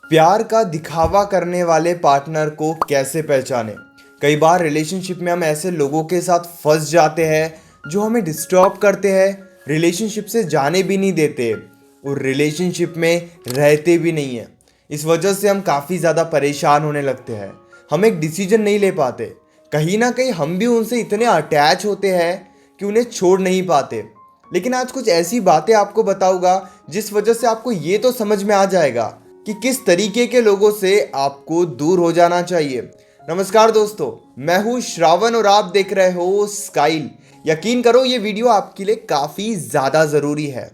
प्यार का दिखावा करने वाले पार्टनर को कैसे पहचानें। कई बार रिलेशनशिप में हम ऐसे लोगों के साथ फंस जाते हैं जो हमें डिस्टर्ब करते हैं, रिलेशनशिप से जाने भी नहीं देते और रिलेशनशिप में रहते भी नहीं हैं। इस वजह से हम काफ़ी ज़्यादा परेशान होने लगते हैं। हम एक डिसीजन नहीं ले पाते। कहीं ना कहीं हम भी उनसे इतने अटैच होते हैं कि उन्हें छोड़ नहीं पाते। लेकिन आज कुछ ऐसी बातें आपको बताऊंगा जिस वजह से आपको ये तो समझ में आ जाएगा कि किस तरीके के लोगों से आपको दूर हो जाना चाहिए। नमस्कार दोस्तों, मैं हूँ श्रावण और आप देख रहे हो स्काइल। यकीन करो ये वीडियो आपके लिए काफ़ी ज़्यादा ज़रूरी है।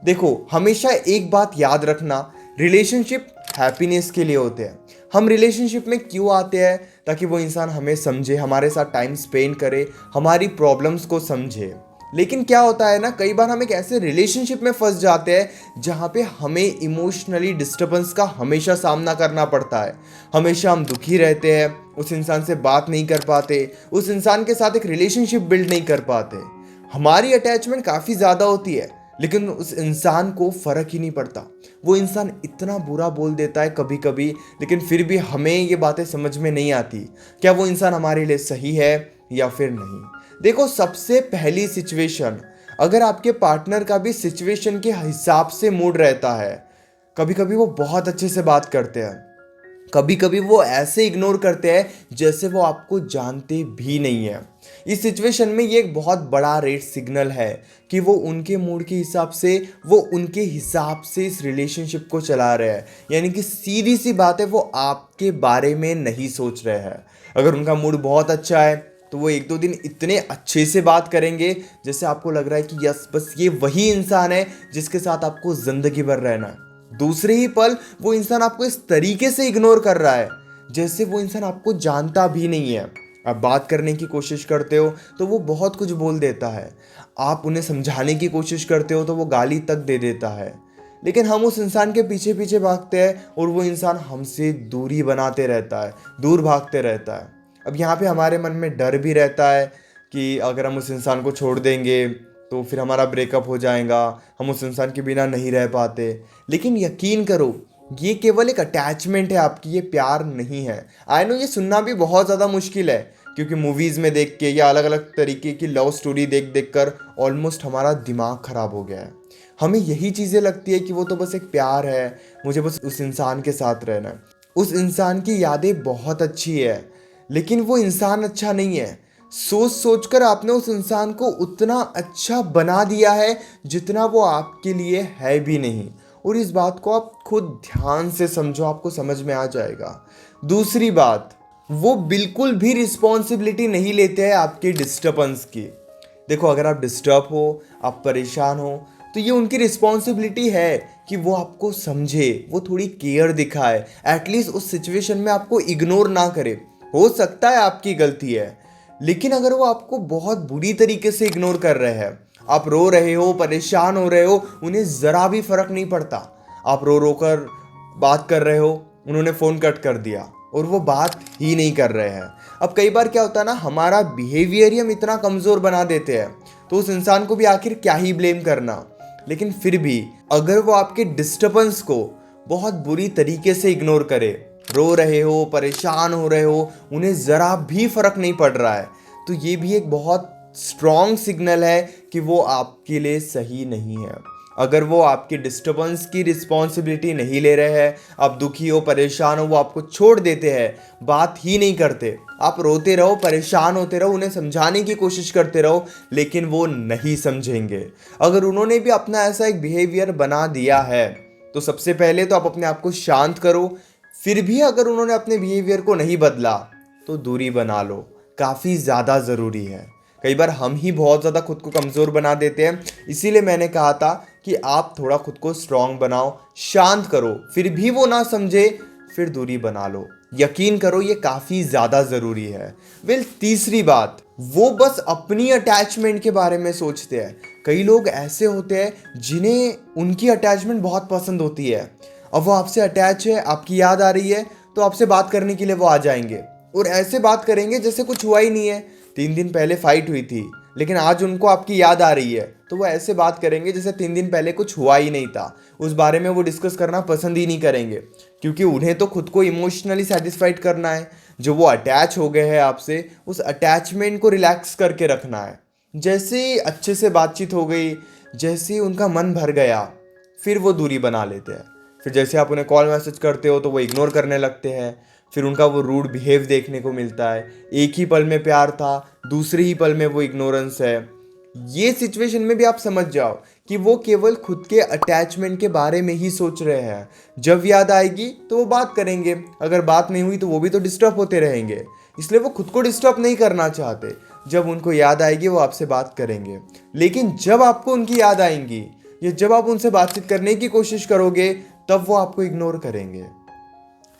देखो, हमेशा एक बात याद रखना, रिलेशनशिप हैप्पीनेस के लिए होते हैं। हम रिलेशनशिप में क्यों आते हैं? ताकि वो इंसान हमें समझे, हमारे साथ टाइम स्पेंड करे, हमारी प्रॉब्लम्स को समझे। लेकिन क्या होता है ना, कई बार हम एक ऐसे रिलेशनशिप में फंस जाते हैं जहाँ पे हमें इमोशनली डिस्टर्बेंस का हमेशा सामना करना पड़ता है। हमेशा हम दुखी रहते हैं, उस इंसान से बात नहीं कर पाते, उस इंसान के साथ एक रिलेशनशिप बिल्ड नहीं कर पाते। हमारी अटैचमेंट काफ़ी ज़्यादा होती है लेकिन उस इंसान को फ़र्क ही नहीं पड़ता। वो इंसान इतना बुरा बोल देता है कभी कभी, लेकिन फिर भी हमें ये बातें समझ में नहीं आती क्या वो इंसान हमारे लिए सही है या फिर नहीं। देखो, सबसे पहली सिचुएशन, अगर आपके पार्टनर का भी सिचुएशन के हिसाब से मूड रहता है। कभी कभी वो बहुत अच्छे से बात करते हैं, कभी कभी वो ऐसे इग्नोर करते हैं जैसे वो आपको जानते भी नहीं है। इस सिचुएशन में ये एक बहुत बड़ा रेड सिग्नल है कि वो उनके मूड के हिसाब से, वो उनके हिसाब से इस रिलेशनशिप को चला रहे हैं। यानी कि सीधी सी बात है, वो आपके बारे में नहीं सोच रहे हैं। अगर उनका मूड बहुत अच्छा है तो वो एक दो दिन इतने अच्छे से बात करेंगे जैसे आपको लग रहा है कि यस, बस ये वही इंसान है जिसके साथ आपको जिंदगी भर रहना है। दूसरे ही पल वो इंसान आपको इस तरीके से इग्नोर कर रहा है जैसे वो इंसान आपको जानता भी नहीं है। आप बात करने की कोशिश करते हो तो वो बहुत कुछ बोल देता है, आप उन्हें समझाने की कोशिश करते हो तो वो गाली तक दे देता है। लेकिन हम उस इंसान के पीछे पीछे भागते हैं और वो इंसान हमसे दूरी बनाते रहता है, दूर भागते रहता है। अब यहाँ पे हमारे मन में डर भी रहता है कि अगर हम उस इंसान को छोड़ देंगे तो फिर हमारा ब्रेकअप हो जाएगा, हम उस इंसान के बिना नहीं रह पाते। लेकिन यकीन करो, ये केवल एक अटैचमेंट है आपकी, ये प्यार नहीं है। आई नो ये सुनना भी बहुत ज़्यादा मुश्किल है क्योंकि मूवीज़ में देख के या अलग अलग तरीके की लव स्टोरी देख देख कर ऑलमोस्ट हमारा दिमाग ख़राब हो गया है। हमें यही चीज़ें लगती है कि वो तो बस एक प्यार है, मुझे बस उस इंसान के साथ रहना है। उस इंसान की यादें बहुत अच्छी है लेकिन वो इंसान अच्छा नहीं है। सोच सोच कर आपने उस इंसान को उतना अच्छा बना दिया है जितना वो आपके लिए है भी नहीं। और इस बात को आप खुद ध्यान से समझो, आपको समझ में आ जाएगा। दूसरी बात, वो बिल्कुल भी रिस्पॉन्सिबिलिटी नहीं लेते हैं आपके डिस्टर्बेंस की। देखो, अगर आप डिस्टर्ब हो, आप परेशान हो, तो ये उनकी रिस्पॉन्सिबिलिटी है कि वो आपको समझे, वो थोड़ी केयर दिखाए, एटलीस्ट उस सिचुएशन में आपको इग्नोर ना करे। हो सकता है आपकी गलती है, लेकिन अगर वो आपको बहुत बुरी तरीके से इग्नोर कर रहे हैं, आप रो रहे हो, परेशान हो रहे हो, उन्हें ज़रा भी फर्क नहीं पड़ता। आप रो रो कर बात कर रहे हो, उन्होंने फ़ोन कट कर दिया और वो बात ही नहीं कर रहे हैं। अब कई बार क्या होता है ना, हमारा बिहेवियर ही हम इतना कमज़ोर बना देते हैं तो उस इंसान को भी आखिर क्या ही ब्लेम करना। लेकिन फिर भी अगर वो आपके डिस्टर्बेंस को बहुत बुरी तरीके से इग्नोर करे, रो रहे हो, परेशान हो रहे हो, उन्हें ज़रा भी फर्क नहीं पड़ रहा है, तो ये भी एक बहुत स्ट्रॉन्ग सिग्नल है कि वो आपके लिए सही नहीं है। अगर वो आपके डिस्टर्बेंस की रिस्पॉन्सिबिलिटी नहीं ले रहे हैं, आप दुखी हो, परेशान हो, वो आपको छोड़ देते हैं, बात ही नहीं करते, आप रोते रहो, परेशान होते रहो, उन्हें समझाने की कोशिश करते रहो, लेकिन वो नहीं समझेंगे। अगर उन्होंने भी अपना ऐसा एक बिहेवियर बना दिया है तो सबसे पहले तो आप अपने आप को शांत करो। फिर भी अगर उन्होंने अपने बिहेवियर को नहीं बदला तो दूरी बना लो, काफ़ी ज़्यादा ज़रूरी है। कई बार हम ही बहुत ज़्यादा खुद को कमज़ोर बना देते हैं, इसीलिए मैंने कहा था कि आप थोड़ा खुद को स्ट्रांग बनाओ, शांत करो। फिर भी वो ना समझे, फिर दूरी बना लो। यकीन करो ये काफ़ी ज़्यादा ज़रूरी है। तीसरी बात, वो बस अपनी अटैचमेंट के बारे में सोचते हैं। कई लोग ऐसे होते हैं जिन्हें उनकी अटैचमेंट बहुत पसंद होती है। अब वो आपसे अटैच है, आपकी याद आ रही है तो आपसे बात करने के लिए वो आ जाएंगे और ऐसे बात करेंगे जैसे कुछ हुआ ही नहीं है। 3 दिन पहले फाइट हुई थी लेकिन आज उनको आपकी याद आ रही है तो वो ऐसे बात करेंगे जैसे 3 दिन पहले कुछ हुआ ही नहीं था। उस बारे में वो डिस्कस करना पसंद ही नहीं करेंगे क्योंकि उन्हें तो खुद को इमोशनली सेटिस्फाइड करना है। जो वो अटैच हो गए हैं आपसे, उस अटैचमेंट को रिलैक्स करके रखना है। जैसे ही अच्छे से बातचीत हो गई, जैसे ही उनका मन भर गया, फिर वो दूरी बना लेते हैं। फिर जैसे आप उन्हें कॉल मैसेज करते हो तो वो इग्नोर करने लगते हैं। फिर उनका वो रूड बिहेव देखने को मिलता है। एक ही पल में प्यार था, दूसरे ही पल में वो इग्नोरेंस है। ये सिचुएशन में भी आप समझ जाओ कि वो केवल खुद के अटैचमेंट के बारे में ही सोच रहे हैं। जब याद आएगी तो वो बात करेंगे, अगर बात नहीं हुई तो वो भी तो डिस्टर्ब होते रहेंगे। इसलिए वो खुद को डिस्टर्ब नहीं करना चाहते। जब उनको याद आएगी वो आपसे बात करेंगे। लेकिन जब आपको उनकी याद आएंगी या जब आप उनसे बातचीत करने की कोशिश करोगे, तब वो आपको इग्नोर करेंगे।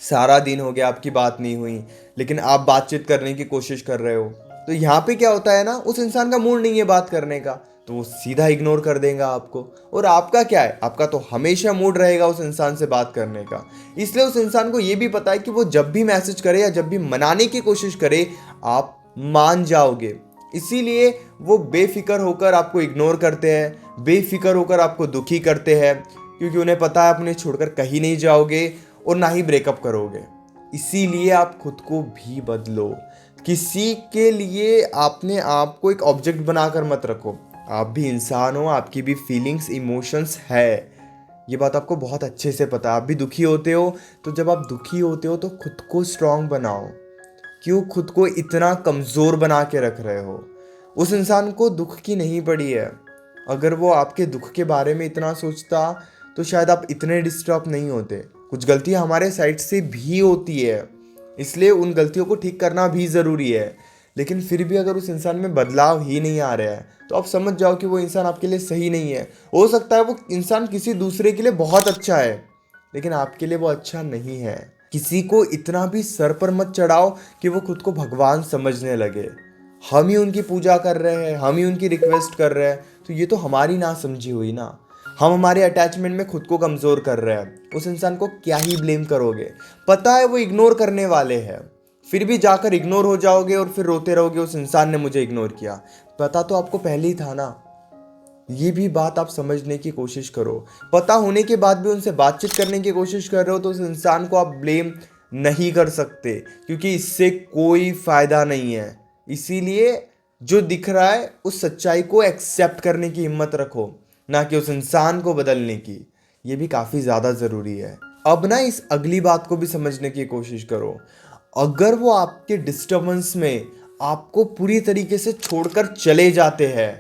सारा दिन हो गया आपकी बात नहीं हुई, लेकिन आप बातचीत करने की कोशिश कर रहे हो, तो यहाँ पे क्या होता है ना, उस इंसान का मूड नहीं है बात करने का, तो वो सीधा इग्नोर कर देगा आपको। और आपका क्या है, आपका तो हमेशा मूड रहेगा उस इंसान से बात करने का। इसलिए उस इंसान को ये भी पता है कि वो जब भी मैसेज करे या जब भी मनाने की कोशिश करे, आप मान जाओगे। इसीलिए वो बेफिक्र होकर आपको इग्नोर करते हैं, बेफिक्र होकर आपको दुखी करते हैं, क्योंकि उन्हें पता है आप उन्हें छोड़कर कहीं नहीं जाओगे और ना ही ब्रेकअप करोगे। इसीलिए आप खुद को भी बदलो। किसी के लिए आपने आप को एक ऑब्जेक्ट बनाकर मत रखो। आप भी इंसान हो, आपकी भी फीलिंग्स, इमोशंस है। ये बात आपको बहुत अच्छे से पता है। आप भी दुखी होते हो, तो जब आप दुखी होते हो तो खुद को स्ट्रांग बनाओ। क्यों खुद को इतना कमज़ोर बना के रख रहे हो? उस इंसान को दुख की नहीं पड़ी है। अगर वो आपके दुख के बारे में इतना सोचता तो शायद आप इतने डिस्टर्ब नहीं होते। कुछ गलतियां हमारे साइड से भी होती है, इसलिए उन गलतियों को ठीक करना भी ज़रूरी है। लेकिन फिर भी अगर उस इंसान में बदलाव ही नहीं आ रहा है, तो आप समझ जाओ कि वो इंसान आपके लिए सही नहीं है। हो सकता है वो इंसान किसी दूसरे के लिए बहुत अच्छा है, लेकिन आपके लिए वो अच्छा नहीं है। किसी को इतना भी सर पर मत चढ़ाओ कि वो खुद को भगवान समझने लगे। हम ही उनकी पूजा कर रहे हैं, हम ही उनकी रिक्वेस्ट कर रहे हैं, तो ये तो हमारी ना समझी हुई ना। हम हमारे अटैचमेंट में खुद को कमज़ोर कर रहे हैं। उस इंसान को क्या ही ब्लेम करोगे? पता है वो इग्नोर करने वाले हैं, फिर भी जाकर इग्नोर हो जाओगे और फिर रोते रहोगे उस इंसान ने मुझे इग्नोर किया। पता तो आपको पहले ही था ना। ये भी बात आप समझने की कोशिश करो। पता होने के बाद भी उनसे बातचीत करने की कोशिश कर रहे हो, तो उस इंसान को आप ब्लेम नहीं कर सकते, क्योंकि इससे कोई फायदा नहीं है। इसीलिए जो दिख रहा है उस सच्चाई को एक्सेप्ट करने की हिम्मत रखो, ना कि उस इंसान को बदलने की। ये भी काफ़ी ज़्यादा ज़रूरी है। अब ना इस अगली बात को भी समझने की कोशिश करो। अगर वो आपके डिस्टर्बेंस में आपको पूरी तरीके से छोड़कर चले जाते हैं,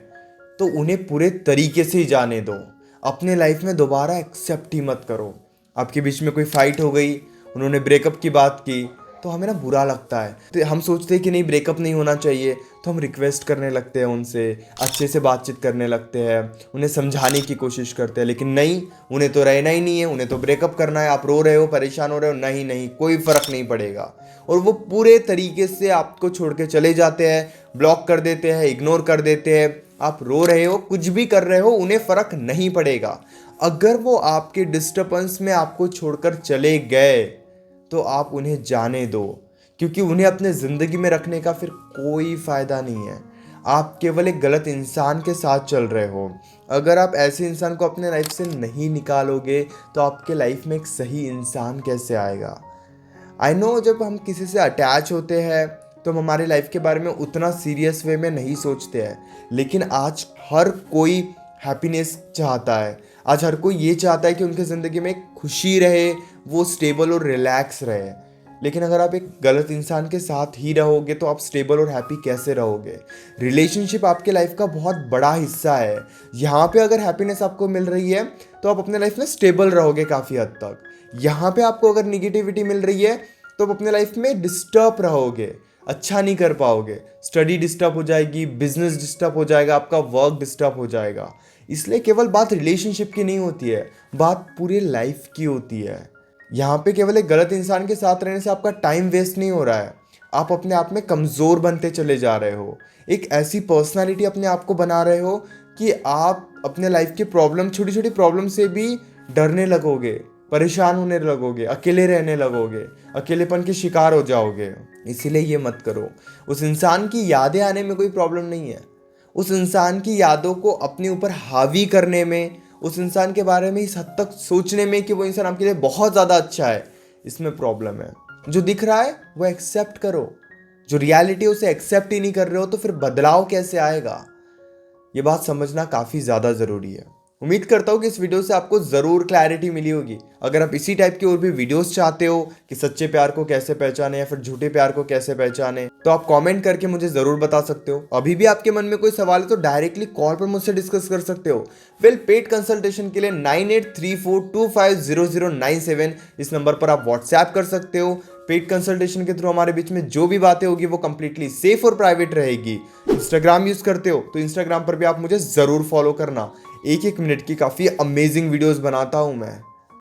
तो उन्हें पूरे तरीके से ही जाने दो। अपने लाइफ में दोबारा एक्सेप्ट ही मत करो। आपके बीच में कोई फाइट हो गई, उन्होंने ब्रेकअप की बात की, तो हमें ना बुरा लगता है। तो हम सोचते हैं कि नहीं, ब्रेकअप नहीं होना चाहिए, तो हम रिक्वेस्ट करने लगते हैं उनसे, अच्छे से बातचीत करने लगते हैं, उन्हें समझाने की कोशिश करते हैं। लेकिन नहीं, उन्हें तो रहना ही नहीं है, उन्हें तो ब्रेकअप करना है। आप रो रहे हो, परेशान हो रहे हो, नहीं नहीं, कोई फ़र्क नहीं पड़ेगा। और वो पूरे तरीके से आपको छोड़ के चले जाते हैं, ब्लॉक कर देते हैं, इग्नोर कर देते हैं। आप रो रहे हो, कुछ भी कर रहे हो, उन्हें फ़र्क नहीं पड़ेगा। अगर वो आपके डिस्टर्बेंस में आपको छोड़कर चले गए, तो आप उन्हें जाने दो, क्योंकि उन्हें अपने ज़िंदगी में रखने का फिर कोई फ़ायदा नहीं है। आप केवल एक गलत इंसान के साथ चल रहे हो। अगर आप ऐसे इंसान को अपने लाइफ से नहीं निकालोगे, तो आपके लाइफ में एक सही इंसान कैसे आएगा? आई नो, जब हम किसी से अटैच होते हैं तो हम हमारी लाइफ के बारे में उतना सीरियस वे में नहीं सोचते हैं। लेकिन आज हर कोई हैप्पीनेस चाहता है। आज हर कोई ये चाहता है कि उनकी ज़िंदगी में एक खुशी रहे, वो स्टेबल और रिलैक्स रहे। लेकिन अगर आप एक गलत इंसान के साथ ही रहोगे, तो आप स्टेबल और हैप्पी कैसे रहोगे? रिलेशनशिप आपके लाइफ का बहुत बड़ा हिस्सा है। यहाँ पे अगर हैप्पीनेस आपको मिल रही है, तो आप अपने लाइफ में स्टेबल रहोगे काफ़ी हद तक। यहाँ पे आपको अगर निगेटिविटी मिल रही है, तो आप अपने लाइफ में डिस्टर्ब रहोगे, अच्छा नहीं कर पाओगे। स्टडी डिस्टर्ब हो जाएगी, बिजनेस डिस्टर्ब हो जाएगा, आपका वर्क डिस्टर्ब हो जाएगा। इसलिए केवल बात रिलेशनशिप की नहीं होती है, बात पूरे लाइफ की होती है। यहाँ पे केवल एक गलत इंसान के साथ रहने से आपका टाइम वेस्ट नहीं हो रहा है, आप अपने आप में कमज़ोर बनते चले जा रहे हो। एक ऐसी पर्सनालिटी अपने आप को बना रहे हो कि आप अपने लाइफ की प्रॉब्लम, छोटी छोटी प्रॉब्लम से भी डरने लगोगे, परेशान होने लगोगे, अकेले रहने लगोगे, अकेलेपन के शिकार हो जाओगे। इसीलिए ये मत करो। उस इंसान की यादें आने में कोई प्रॉब्लम नहीं है। उस इंसान की यादों को अपने ऊपर हावी करने में, उस इंसान के बारे में इस हद तक सोचने में कि वो इंसान आपके लिए बहुत ज़्यादा अच्छा है, इसमें प्रॉब्लम है। जो दिख रहा है वो एक्सेप्ट करो, जो रियलिटी उसे एक्सेप्ट ही नहीं कर रहे हो तो फिर बदलाव कैसे आएगा, ये बात समझना काफ़ी ज़्यादा ज़रूरी है। उम्मीद करता हूँ कि इस वीडियो से आपको ज़रूर क्लैरिटी मिली होगी। अगर आप इसी टाइप की और भी वीडियोस चाहते हो कि सच्चे प्यार को कैसे पहचाने या फिर झूठे प्यार को कैसे पहचाने, तो आप कमेंट करके मुझे ज़रूर बता सकते हो। अभी भी आपके मन में कोई सवाल है तो डायरेक्टली कॉल पर मुझसे डिस्कस कर सकते हो। पेड कंसल्टेशन के लिए 9834250097 इस नंबर पर आप व्हाट्सएप कर सकते हो। पेड कंसल्टेशन के थ्रू हमारे बीच में जो भी बातें होगी वो कंप्लीटली सेफ और प्राइवेट रहेगी। इंस्टाग्राम यूज करते हो तो इंस्टाग्राम पर भी आप मुझे जरूर फॉलो करना। एक एक मिनट की काफी अमेजिंग वीडियोस बनाता हूं मैं।